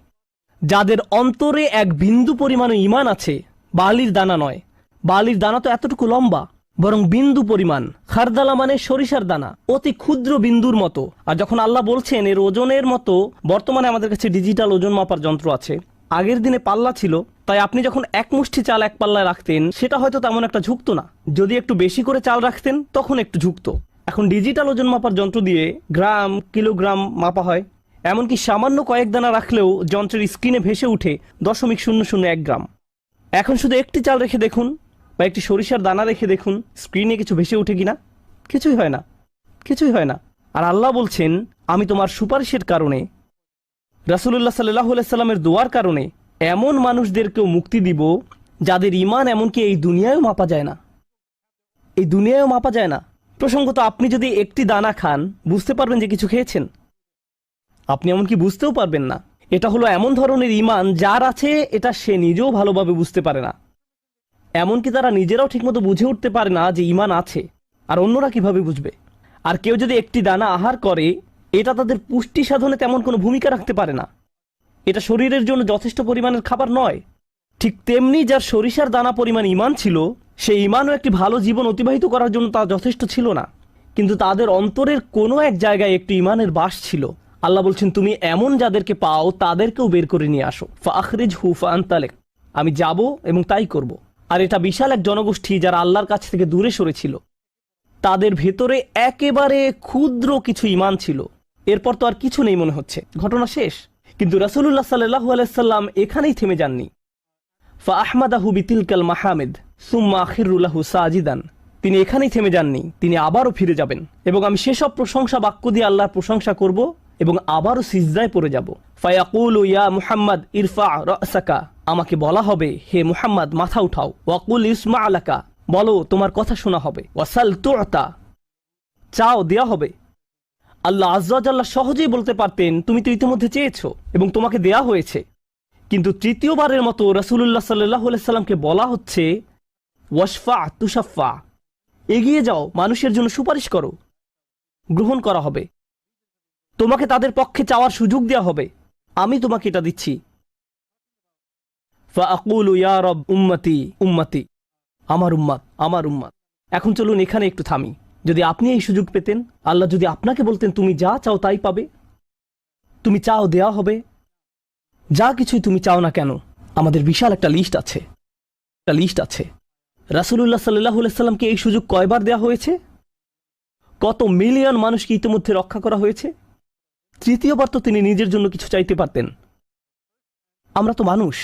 যাদের অন্তরে এক বিন্দু পরিমাণ ঈমান আছে, বালির দানা নয়, বালির দানা তো এতটুকু লম্বা, বরং বিন্দু পরিমাণ। খারদালা মানে সরিষার দানা, অতি ক্ষুদ্র বিন্দুর মতো। আর যখন আল্লাহ বলছেন এর ওজনের মতো, বর্তমানে আমাদের কাছে ডিজিটাল ওজন মাপার যন্ত্র আছে, আগের দিনে পাল্লা ছিল, তাই আপনি যখন এক মুষ্টি চাল এক পাল্লায় রাখতেন, সেটা হয়তো তেমন একটা ঝুঁকতো না। যদি একটু বেশি করে চাল রাখতেন, তখন একটু ঝুঁকতো। এখন ডিজিটাল ওজন মাপার যন্ত্র দিয়ে গ্রাম, কিলোগ্রাম মাপা হয়। এমনকি সামান্য কয়েক দানা রাখলেও যন্ত্রের স্ক্রিনে ভেসে উঠে 0.001 গ্রাম। এখন শুধু একটি চাল রেখে দেখুন, বা একটি সরিষার দানা রেখে দেখুন, স্ক্রিনে কিছু ভেসে উঠে কিনা? কিছুই হয় না, কিছুই হয় না। আর আল্লাহ বলছেন, আমি তোমার সুপারিশের কারণে, রাসূলুল্লাহ সাল্লাল্লাহু আলাইহি সাল্লামের দোয়ার কারণে এমন মানুষদেরকেও মুক্তি দিব যাদের ঈমান এমনকি এই দুনিয়ায়ও মাপা যায় না, এই দুনিয়ায়ও মাপা যায় না। প্রসঙ্গত আপনি যদি একটি দানা খান বুঝতে পারবেন যে কিছু খেয়েছেন, আপনি এমনকি বুঝতেও পারবেন না। এটা হলো এমন ধরনের ঈমান যার আছে এটা সে নিজেও ভালোভাবে বুঝতে পারে না, এমনকি তারা নিজেরাও ঠিকমতো বুঝে উঠতে পারে না যে ঈমান আছে, আর অন্যরা কিভাবে বুঝবে। আর কেউ যদি একটি দানা আহার করে এটা তাদের পুষ্টি সাধনে তেমন কোনো ভূমিকা রাখতে পারে না, এটা শরীরের জন্য যথেষ্ট পরিমাণের খাবার নয়। ঠিক তেমনি যার সরিষার দানা পরিমাণ ঈমান ছিল, সেই ঈমানও একটি ভালো জীবন অতিবাহিত করার জন্য তা যথেষ্ট ছিল না, কিন্তু তাদের অন্তরের কোনো এক জায়গায় একটি ঈমানের বাস ছিল। আল্লাহ বলছেন, তুমি এমন যাদেরকে পাও তাদেরকেও বের করে নিয়ে আসো। ফাখরিজহু ফাআনতালিক, আমি যাব এবং তাই করব। আর এটা বিশাল এক জনগোষ্ঠী যারা আল্লাহর কাছ থেকে দূরে সরেছিল, তাদের ভেতরে একেবারে ক্ষুদ্র কিছু ঈমান ছিল। এরপর তো আর কিছু নেই মনে হচ্ছে, ঘটনা শেষ। কিন্তু রাসূলুল্লাহ সাল্লাল্লাহু আলাইহি সাল্লাম এখানেই থেমে যাননি। ফাআহমাদাহু বিতিলকাল মাহামিদ সুম্মা আখিরু লাহু সাজিদান, তিনি এখানেই থেমে যাননি, তিনি আবারও ফিরে যাবেন এবং আমি সেসব প্রশংসা বাক্য দিয়ে আল্লাহর প্রশংসা করব এবং আবারও সিজদায় পড়ে যাব। ফায়াকুলু ইয়া মুহাম্মদ ইরফা রাসাকা, আমাকে বলা হবে হে মুহাম্মদ মাথা উঠাও। ওয়াকুল ইসমা আলাকা, বলো তোমার কথা শোনা হবে। ওয়াসাল তুতা, চাও দেয়া হবে। আল্লাহ আজ্জা ওয়া জাল্লা সহজেই বলতে পারতেন তুমি তো ইতিমধ্যে চেয়েছো এবং তোমাকে দেয়া হয়েছে, কিন্তু তৃতীয়বারের মতো রাসূলুল্লাহ সাল্লাল্লাহু আলাইহি সাল্লামকে বলা হচ্ছে ওয়াশফা তুশাফা, এগিয়ে যাও, মানুষের জন্য সুপারিশ করো, গ্রহণ করা হবে, তোমাকে তাদের পক্ষে চাওয়ার সুযোগ দেওয়া হবে, আমি তোমাকে এটা দিচ্ছি। ফাআকুলু ইয়া রব উম্মতি উম্মতি, আমার উম্মাত আমার উম্মাত। এখন চলুন এখানে একটু থামি। যদি আপনি এই সুযোগ পেতেন, আল্লাহ যদি আপনাকে বলতেন তুমি যা চাও তাই পাবে, তুমি চাও দেয়া হবে, যা কিছুই তুমি চাও না কেন, আমাদের বিশাল একটা লিস্ট আছে। রাসূলুল্লাহ সাল্লাল্লাহু আলাইহি সাল্লামকে এই সুযোগ কয়বার দেয়া হয়েছে? কত মিলিয়ন মানুষকে ইতিমধ্যে রক্ষা করা হয়েছে। তৃতীয়বার তো তিনি নিজের জন্য কিছু চাইতে পারতেন। আমরা তো মানুষ,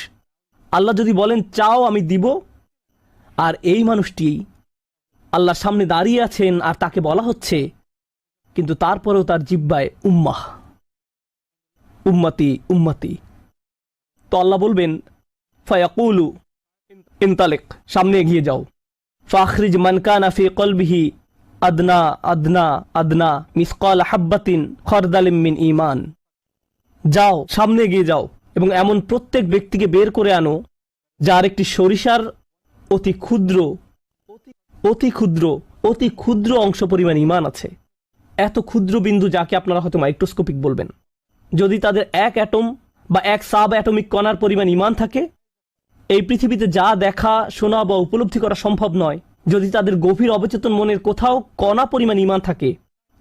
আল্লাহ যদি বলেন চাও আমি দিব, আর এই মানুষটি আল্লাহর সামনে দাঁড়িয়ে আছেন আর তাকে বলা হচ্ছে, কিন্তু তারপরেও তার জিহ্বায় উম্মাহ উম্মতি উম্মতি। তো আল্লাহ বলবেন ফায়াকুলু ইনতালিক, সামনে এগিয়ে যাও। ফাখরিজ মান কানা ফি কলবিহি আদনা আদনা আদনা মিসকাল হাব্বাতিন খরদালিম মিন ঈমান, যাও সামনে এগিয়ে যাও এবং এমন প্রত্যেক ব্যক্তিকে বের করে আনো যার একটি সরিষার অতি ক্ষুদ্র অতি ক্ষুদ্র অংশ পরিমাণ ঈমান আছে। এত ক্ষুদ্র বিন্দু যাকে আপনারা হয়তো মাইক্রোস্কোপিক বলবেন, যদি তাদের এক অ্যাটম বা এক সাব অ্যাটমিক কণার পরিমাণ ঈমান থাকে, এই পৃথিবীতে যা দেখা শোনা বা উপলব্ধি করা সম্ভব নয়, যদি তাদের গভীর অবচেতন মনের কোথাও কণা পরিমাণ ঈমান থাকে,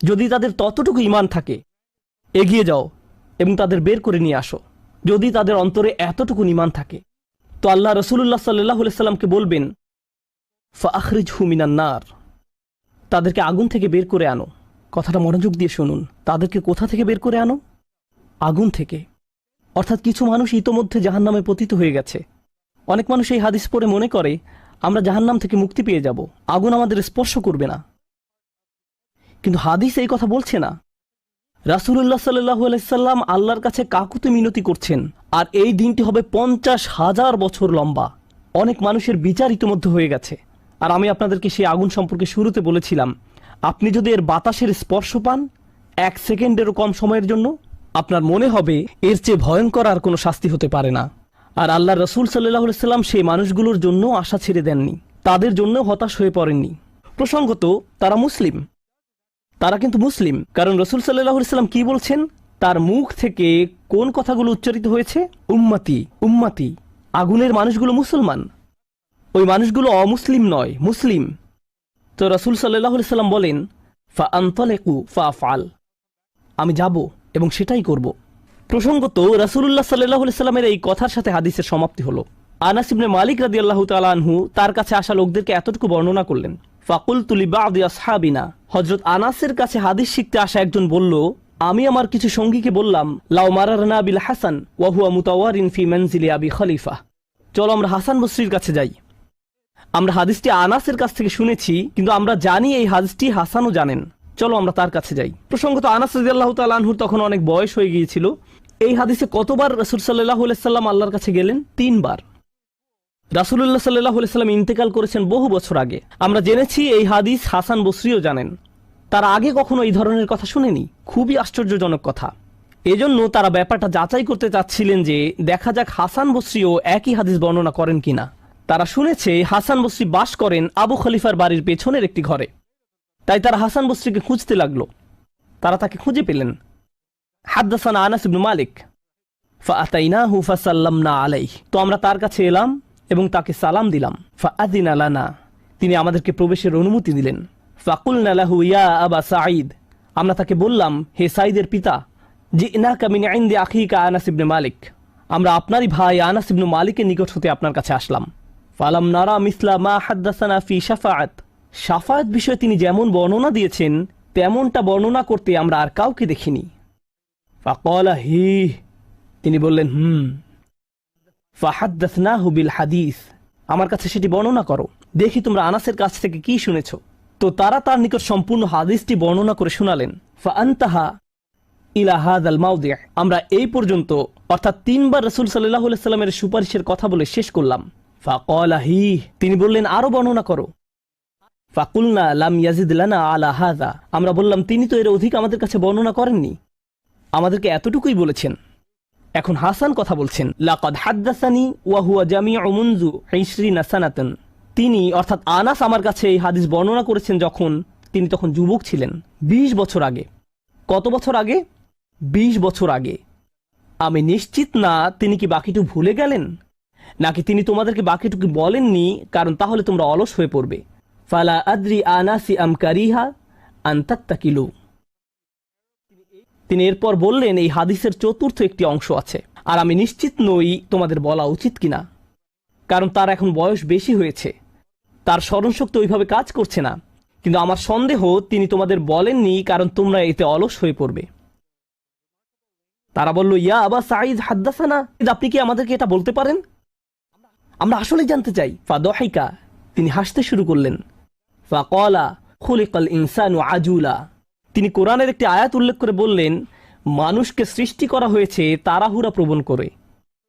যদি তাদের ততটুকু ঈমান থাকে, এগিয়ে যাও এবং তাদের বের করে নিয়ে আসো। যদি তাদের অন্তরে এতটুকু ঈমান থাকে, তো আল্লাহ রাসূলুল্লাহ সাল্লাল্লাহু আলাইহি সাল্লামকে বলবেন ফাখরিজহু মিনান নার, তাদেরকে আগুন থেকে বের করে আনো। কথাটা মনোযোগ দিয়ে শুনুন, তাদেরকে কোথা থেকে বের করে আনো? আগুন থেকে। অর্থাৎ কিছু মানুষ ইতোমধ্যে জাহান্নামে পতিত হয়ে গেছে। অনেক মানুষ এই হাদিস পড়ে মনে করে আমরা জাহান্নাম থেকে মুক্তি পেয়ে যাব, আগুন আমাদের স্পর্শ করবে না। কিন্তু হাদিস এই কথা বলছে না। রাসূলুল্লাহ সাল্লাল্লাহু আলাইহি সাল্লাম আল্লাহর কাছে কাকুতি মিনতি করছেন, আর এই দিনটি হবে 50,000 বছর লম্বা। অনেক মানুষের বিচার ইতোমধ্যে হয়ে গেছে। আর আমি আপনাদেরকে সেই আগুন সম্পর্কে শুরুতে বলেছিলাম, আপনি যদি এর বাতাসের স্পর্শ পান 1 সেকেন্ডেরও কম সময়ের জন্য, আপনার মনে হবে এর চেয়ে ভয়ঙ্কর আর কোনো শাস্তি হতে পারে না। আর আল্লাহ রাসূল সাল্লাল্লাহু আলাইহি সাল্লাম সেই মানুষগুলোর জন্য আশা ছেড়ে দেননি, তাদের জন্য হতাশ হয়ে পড়েননি। প্রসঙ্গত তারা মুসলিম, তারা কিন্তু মুসলিম, কারণ রাসূল সাল্লাল্লাহু আলাইহি সাল্লাম কি বলছেন, তার মুখ থেকে কোন কথাগুলো উচ্চারিত হয়েছে? উম্মতি উম্মতি। আগুনের মানুষগুলো মুসলমান, ওই মানুষগুলো অমুসলিম নয়, মুসলিম। তো রাসূল সাল্লাল্লাহু আলাইহি সাল্লাম বলেন ফাআনতালিকু ফাআফআল, আমি যাব এবং সেটাই করব। প্রসঙ্গত রাসূলুল্লাহ সাল্লাল্লাহু আলাইহি সাল্লামের এই কথার সাথে হাদিসের সমাপ্তি হলো। আনাস ইবনে মালিক রাদিয়াল্লাহু তাআলা আনহু তার কাছে আসা লোকদেরকে এতটুকু বর্ণনা করলেন। ফাকুলতু লিবাদি আসহাবিনা, হযরত আনাসের কাছে হাদিস শিখতে আসা একজন বলল, আমি আমার কিছু সঙ্গীকে বললাম, লাউ মারারনা বিল হাসান ওয়া হুয়া মুতাওয়ারিন ফি মানজিলি আবি খলিফা, চলো আমরা হাসান বসরির কাছে যাই। আমরা হাদিসটি আনাসের কাছ থেকে শুনেছি, কিন্তু আমরা জানি এই হাদিসটি হাসানও জানেন, চলো আমরা তার কাছে যাই। প্রসঙ্গত আনাস রাদিয়াল্লাহু তাআলা আনহুর তখন অনেক বয়স হয়ে গিয়েছিল, এই হাদিসে কতবার রাসূল সাল্লাল্লাহু আলাইহি সাল্লাম আল্লাহর কাছে গেলেন? 3 বার। রাসূলুল্লাহ সাল্লাল্লাহু আলাইহি সাল্লাম ইন্তেকাল করেছেন বহু বছর আগে। আমরা জেনেছি এই হাদিস হাসান বসরিও জানেন। তারা আগে কখনো এই ধরনের কথা শুনেনি। খুবই আশ্চর্যজনক কথা। এজন্য তারা ব্যাপারটা যাচাই করতে চাচ্ছিলেন যে দেখা যাক হাসান বসরিও একই হাদিস বর্ণনা করেন কিনা। তারা শুনেছে হাসান বসরি বাস করেন আবু খলিফার বাড়ির পেছনের একটি ঘরে। তাই তারা হাসান বসরিকে খুঁজতে লাগলো। তারা তাকে খুঁজে পেলেন। হাদ্দাসানা আনাস ইবনে মালিক ফাআতাইনাহু ফাসাল্লামনা আলাইহি। তো আমরা তার কাছে এলাম এবং তাকে সালাম দিলাম। ফাআযিনা লানা, তিনি আমাদেরকে প্রবেশের অনুমতি দিলেন। ফাকুলনা লাহু ইয়া আবা সাঈদ, আমরা তাকে বললাম, হে সাঈদের পিতা, জিনাকা মিন ইনদি আখিকা আনাস ইবনে মালিক, আমরা আপনারই ভাই আনাস ইবনে মালিকের নিকট হতে আপনার কাছে আসলাম। ফালাম নারা মিসলা মা হাদ্দাসানা ফি শাফাআত, শাফাআত বিষয়ে তিনি যেমন বর্ণনা দিয়েছেন তেমনটা বর্ণনা করতে আমরা আর কাউকে দেখিনি। ফাকালা হি, তিনি বললেন ফাহাদ্দাসনাহু বিল হাদিস, আমার কাছে সেটি বর্ণনা করো, দেখি তোমরা আনাসের কাছ থেকে কি শুনেছো। তো তারা তার নিকট সম্পূর্ণ হাদিসটি বর্ণনা করে শোনালেন। ফাআনতাহা ইলা হাযাল মাওদি', আমরা এই পর্যন্ত অর্থাৎ 3 বার রাসূল সাল্লাল্লাহু আলাইহি সাল্লামের সুপারিশের কথা বলে শেষ করলাম। ফাকালা হি, তিনি বললেন আরো বর্ণনা করো। ফাকুলনা লাম ইয়াজিদ লানা আলা হাযা, আমরা বললাম তিনি তো এর অধিক আমাদের কাছে বর্ণনা করেননি, আমাদেরকে এতটুকুই বলেছেন। এখন হাসান কথা বলছেন, লাকাদ হাদ্দাসানি ওয়া হুয়া জামিউ মুনযু 20 সানাতান, তিনি অর্থাৎ আনাস আমার কাছে এই হাদিস বর্ণনা করেছেন যখন তিনি তখন যুবক ছিলেন, 20 বছর আগে। কত বছর আগে? 20 বছর আগে। আমি নিশ্চিত না তিনি কি বাকিটুকু ভুলে গেলেন, নাকি তিনি তোমাদেরকে বাকিটুকু বলেননি কারণ তাহলে তোমরা অলস হয়ে পড়বে। ফালা আদ্রি আনাসি আম কারিহা আন তাত্তাকিলু, তিনি এরপর বললেন এই হাদিসের চতুর্থ একটি অংশ আছে, আর আমি নিশ্চিত নই তোমাদের বলা উচিত কিনা, কারণ তার এখন বয়স বেশি হয়েছে, তার স্মরণশক্তি ওইভাবে কাজ করছে না। কিন্তু আমার সন্দেহ তিনি তোমাদের বলেননি কারণ তোমরা এতে অলস হয়ে পড়বে। তারা বলল, ইয়া আবা সাঈদ হাদ্দাসানা, আপনি কি আমাদেরকে এটা বলতে পারেন? আমরা আসলেই জানতে চাই। ফাদহিকা, তিনি হাসতে শুরু করলেন। ফাকালা খুলিকাল ইনসানু আজুলা, তিনি কোরআনের একটি আয়াত উল্লেখ করে বললেন মানুষকে সৃষ্টি করা হয়েছে তাড়াহুড়া প্রবণ করে।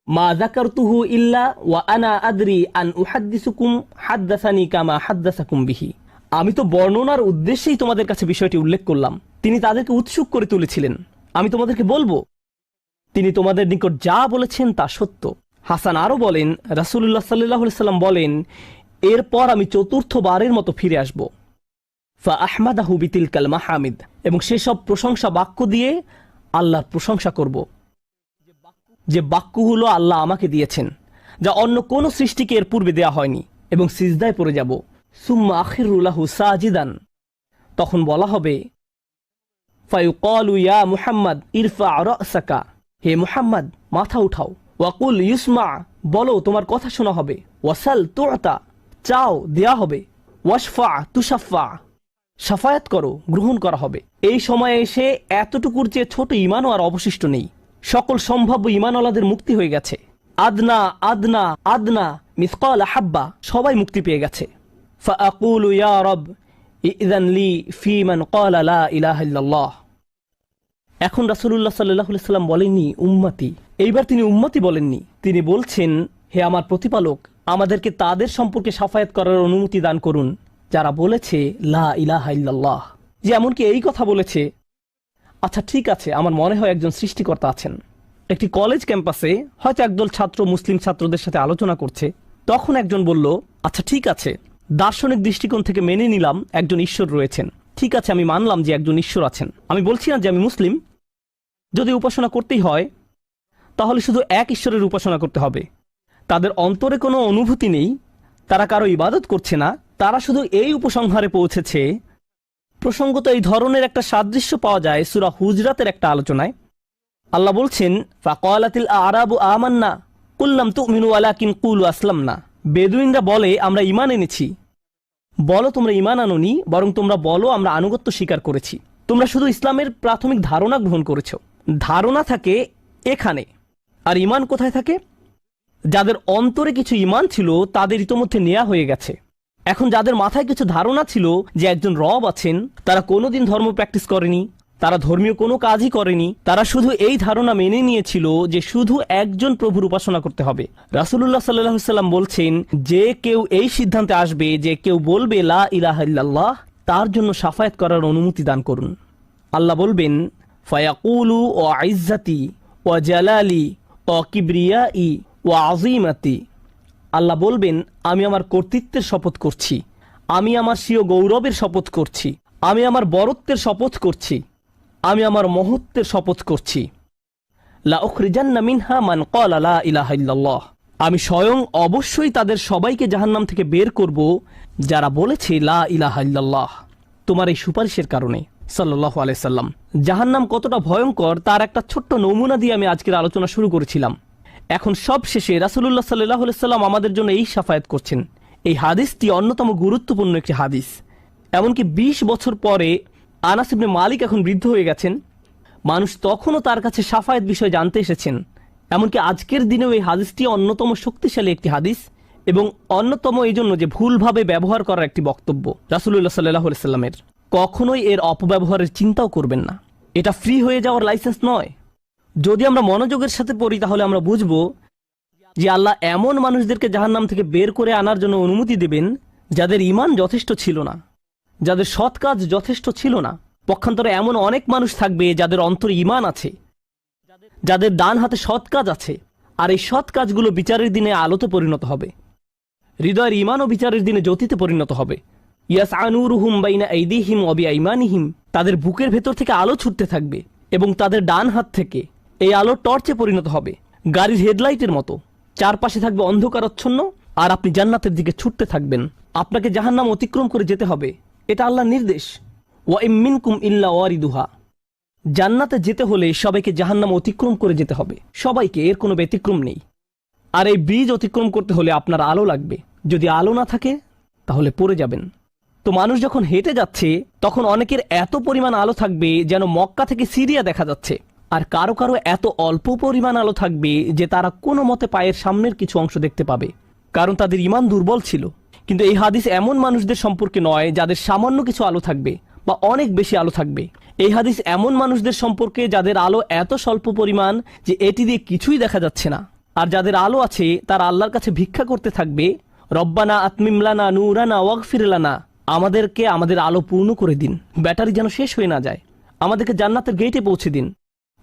মা যাকারতুহু ইল্লা ওয়া আনা আদরি আন উহাদ্দিসুকুম হাদ্দাসানি কামা হাদ্দাসাকুম বিহি, আমি তো বর্ণনার উদ্দেশ্যেই তোমাদের কাছে বিষয়টি উল্লেখ করলাম। তিনি তাদেরকে উৎসুক করে তুলেছিলেন, আমি তোমাদেরকে বলবো তিনি তোমাদের নিকট যা বলেছেন তা সত্য। হাসান আরো বলেন, রাসূলুল্লাহ সাল্লাল্লাহু আলাইহি সাল্লাম বলেন, এরপর আমি চতুর্থবারের মতো ফিরে আসব। ফা আহমাদাহু বিতিলকাল মাহামিদ, এবং সেসব প্রশংসা বাক্য দিয়ে আল্লাহর প্রশংসা করব, যে বাক্যগুলো আল্লাহ আমাকে দিয়েছেন, যা অন্য কোন সৃষ্টিকে এর পূর্বে দেয়া হয়নি, এবং সিজদায় পড়ে যাব। সুম্মা আখিরু লাহু সাজিদান, তখন বলা হবে ফায়ুকালু ইয়া মুহাম্মদ ইরফা রাসাকা, হে মুহাম্মদ মাথা উঠাও। ওয়াকুল ইউসমা, বলো তোমার কথা শোনা হবে। ওয়াসাল তুআতা, চাও দেয়া হবে। ওয়াশফা তুশাফা, শাফায়াত করো গ্রহণ করা হবে। এই সময়ে এসে এতটুকুর চেয়ে ছোট ঈমানও আর অবশিষ্ট নেই। সকল সম্ভাব্য ঈমানওয়ালাদের মুক্তি হয়ে গেছে। আদনা আদনা আদনা মিসকাল হাব্বা, সবাই মুক্তি পেয়ে গেছে। ফাআকুলু ইয়া রব ইযান লি ফি মান ক্বালা লা ইলাহা ইল্লাল্লাহ। এখন রাসূলুল্লাহ সাল্লাল্লাহু আলাইহি সাল্লাম বলেননি উম্মতি, এইবার তিনি উম্মতি বলেননি, তিনি বলছেন হে আমার প্রতিপালক, আমাদেরকে তাদের সম্পর্কে শাফায়াত করার অনুমতি দান করুন যারা বলেছে লা ইলাহা ইল্লাল্লাহ। যে এমনকি এই কথা বলেছে, আচ্ছা ঠিক আছে, আমার মনে হয় একজন সৃষ্টিকর্তা আছেন। একটি কলেজ ক্যাম্পাসে হয়তো একদল ছাত্র মুসলিম ছাত্রদের সাথে আলোচনা করছে, তখন একজন বলল, আচ্ছা ঠিক আছে, দার্শনিক দৃষ্টিকোণ থেকে মেনে নিলাম একজন ঈশ্বর রয়েছেন, ঠিক আছে আমি মানলাম যে একজন ঈশ্বর আছেন। আমি বলছি না যে আমি মুসলিম, যদি উপাসনা করতেই হয় তাহলে শুধু এক ঈশ্বরের উপাসনা করতে হবে। তাদের অন্তরে কোনো অনুভূতি নেই, তারা কারো ইবাদত করছে না, তারা শুধু এই উপসংহারে পৌঁছেছে। প্রসঙ্গত এই ধরনের একটা সাদৃশ্য পাওয়া যায় সূরা হুজরাতের একটা আলোচনায়। আল্লাহ বলছেন, ফাকালাতিল আরাবু আমান্না কুল লাম তুমিনু ওয়ালাকিন কুলু আসলামনা, বেদুইনরা বলে আমরা ঈমান এনেছি, বলো তোমরা ঈমান আনোনি, বরং তোমরা বলো আমরা আনুগত্য স্বীকার করেছি। তোমরা শুধু ইসলামের প্রাথমিক ধারণা গ্রহণ করেছো। ধারণা থাকে এখানে, আর ঈমান কোথায় থাকে? যাদের অন্তরে কিছু ঈমান ছিল তাদের ইতোমধ্যে নেওয়া হয়ে গেছে। এখন যাদের মাথায় কিছু ধারণা ছিল যে একজন রব আছেন, তারা কোনোদিন ধর্ম প্র্যাকটিস করেনি, তারা ধর্মীয় কোনো কাজই করেনি, তারা শুধু এই ধারণা মেনে নিয়েছিল যে শুধু একজন প্রভুর উপাসনা করতে হবে। রাসূলুল্লাহ সাল্লাল্লাহু আলাইহি সাল্লাম বলছেন, যে কেউ এই সিদ্ধান্তে আসবে যে কেউ বলবে লা ইলাহা ইল্লাল্লাহ, তার জন্য শাফায়াত করার অনুমতি দান করুন। আল্লাহ বলবেন, ফায়াকুলু ও ইজ্জাতি ও জালালি ও কিবরিয়াই ও আযীমাতি। আল্লাহ বলবেন, আমি আমার কর্তৃত্বের শপথ করছি, আমি আমার স্বীয় গৌরবের শপথ করছি, আমি আমার বরত্বের শপথ করছি, আমি আমার মহত্বের শপথ করছি। লা উখরিজান্না মিনহা মান ক্বালা লা ইলাহা ইল্লাল্লাহ। আমি স্বয়ং অবশ্যই তাদের সবাইকে জাহান্নাম থেকে বের করব যারা বলেছে লা ইলাহা ইল্লাল্লাহ, তোমার এই সুপারিশের কারণে। সাল্লাল্লাহু আলাইহি সাল্লাম। জাহান্নাম কতটা ভয়ঙ্কর তার একটা ছোট্ট নমুনা দিয়ে আমি আজকের আলোচনা শুরু করেছিলাম। এখন সব শেষে রাসূলুল্লাহ সাল্লাল্লাহু আলাইহি সাল্লাম আমাদের জন্য এই শাফায়াত করছেন। এই হাদিসটি অন্যতম গুরুত্বপূর্ণ একটি হাদিস। এমনকি 20 বছর পরে আনাস ইবনে মালিক এখন বৃদ্ধ হয়ে গেছেন, মানুষ তখনও তার কাছে শাফায়াত বিষয়ে জানতে এসেছেন। এমনকি আজকের দিনেও এই হাদিসটি অন্যতম শক্তিশালী একটি হাদিস, এবং অন্যতম এই জন্য যে ভুলভাবে ব্যবহার করার একটি বক্তব্য রাসূলুল্লাহ সাল্লাল্লাহু আলাইহি সাল্লামের। কখনোই এর অপব্যবহারের চিন্তাও করবেন না। এটা ফ্রি হয়ে যাওয়ার লাইসেন্স নয়। যদি আমরা মনোযোগের সাথে পড়ি তাহলে আমরা বুঝব যে আল্লাহ এমন মানুষদেরকে জাহান্নাম থেকে বের করে আনার জন্য অনুমতি দেবেন যাদের ঈমান যথেষ্ট ছিল না, যাদের সৎ কাজ যথেষ্ট ছিল না। পক্ষান্তরে এমন অনেক মানুষ থাকবে যাদের অন্তরে ঈমান আছে, যাদের ডান হাতে সৎ কাজ আছে, আর এই সৎ কাজগুলো বিচারের দিনে আলোতে পরিণত হবে। হৃদয়ের ঈমান ও বিচারের দিনে জ্যোতিতে পরিণত হবে। ইয়াসআ নূরুহুম বাইনা আইদিহিম ওয়া বিআইমানিহিম। তাদের বুকের ভেতর থেকে আলো ছুটতে থাকবে এবং তাদের ডান হাত থেকে এই আলো টর্চে পরিণত হবে, গাড়ির হেডলাইটের মতো। চারপাশে থাকবে অন্ধকারাচ্ছন্ন, আর আপনি জান্নাতের দিকে ছুটতে থাকবেন। আপনাকে জাহান্নাম অতিক্রম করে যেতে হবে, এটা আল্লাহর নির্দেশ। ওয়া ইম মিনকুম ইল্লা ওয়ারিদুহা। জান্নাতে যেতে হলে সবাইকে জাহান্নাম অতিক্রম করে যেতে হবে, সবাইকে, এর কোনো ব্যতিক্রম নেই। আর এই ব্রিজ অতিক্রম করতে হলে আপনার আলো লাগবে। যদি আলো না থাকে তাহলে পড়ে যাবেন। তো মানুষ যখন হেঁটে যাচ্ছে তখন অনেকের এত পরিমাণ আলো থাকবে যেন মক্কা থেকে সিরিয়া দেখা যাচ্ছে, আর কারো কারো এত অল্প পরিমাণ আলো থাকবে যে তারা কোনো মতে পায়ের সামনের কিছু অংশ দেখতে পাবে, কারণ তাদের ঈমান দুর্বল ছিল। কিন্তু এই হাদিস এমন মানুষদের সম্পর্কে নয় যাদের সামান্য কিছু আলো থাকবে বা অনেক বেশি আলো থাকবে। এই হাদিস এমন মানুষদের সম্পর্কে যাদের আলো এত স্বল্প পরিমাণ যে এটি দিয়ে কিছুই দেখা যাচ্ছে না। আর যাদের আলো আছে তারা আল্লাহর কাছে ভিক্ষা করতে থাকবে, রব্বানা আতমিম লানা নূরানা ওয়াগফির লানা। আমাদেরকে আমাদের আলো পূর্ণ করে দিন, ব্যাটারি যেন শেষ হয়ে না যায়। আমাদেরকে জান্নাতের গেটে পৌঁছে দিন,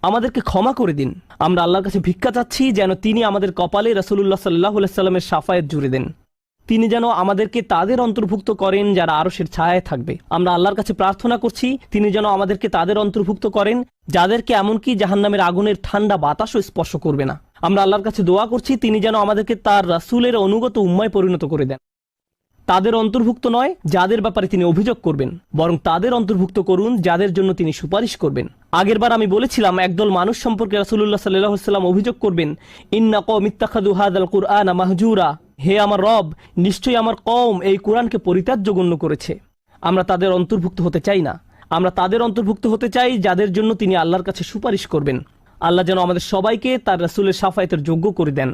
আমাদেরকে ক্ষমা করে দিন। আমরা আল্লাহর কাছে ভিক্ষা চাচ্ছি যেন তিনি আমাদের কপালে রাসূলুল্লাহ সাল্লাল্লাহু আলাইহি সাল্লামের শাফায়াত জুড়ে দেন। তিনি যেন আমাদেরকে তাদের অন্তর্ভুক্ত করেন যারা আরশের ছায়ায় থাকবে। আমরা আল্লাহর কাছে প্রার্থনা করছি তিনি যেন আমাদেরকে তাদের অন্তর্ভুক্ত করেন যাদেরকে এমনকি জাহান্নামের আগুনের ঠান্ডা বাতাসও স্পর্শ করবে না। আমরা আল্লাহর কাছে দোয়া করছি তিনি যেন আমাদেরকে তার রাসূলের অনুগত উম্মায় পরিণত করে দেন। তাদের অন্তর্ভুক্ত নয় যাদের ব্যাপারে তিনি অভিযোগ করবেন, বরং তাদের অন্তর্ভুক্ত করুন যাদের জন্য তিনি সুপারিশ করবেন। আগেরবার আমি বলেছিলাম একদল মানুষ সম্পর্কে রাসূলুল্লাহ সাল্লাল্লাহু আলাইহি ওয়াসাল্লাম অভিযোগ করবেন, ইন্না কওমি ইত্তাখাযু হাযাল কুরআনা মাহজুরা। হে আমার রব, নিশ্চয়ই আমার কওম এই কোরআনকে পরিত্যাজ্য গণ্য করেছে। আমরা তাদের অন্তর্ভুক্ত হতে চাই না। আমরা তাদের অন্তর্ভুক্ত হতে চাই যাদের জন্য তিনি আল্লাহর কাছে সুপারিশ করবেন। আল্লাহ যেন আমাদের সবাইকে তার রাসূলের শাফায়াতের যোগ্য করে দেন।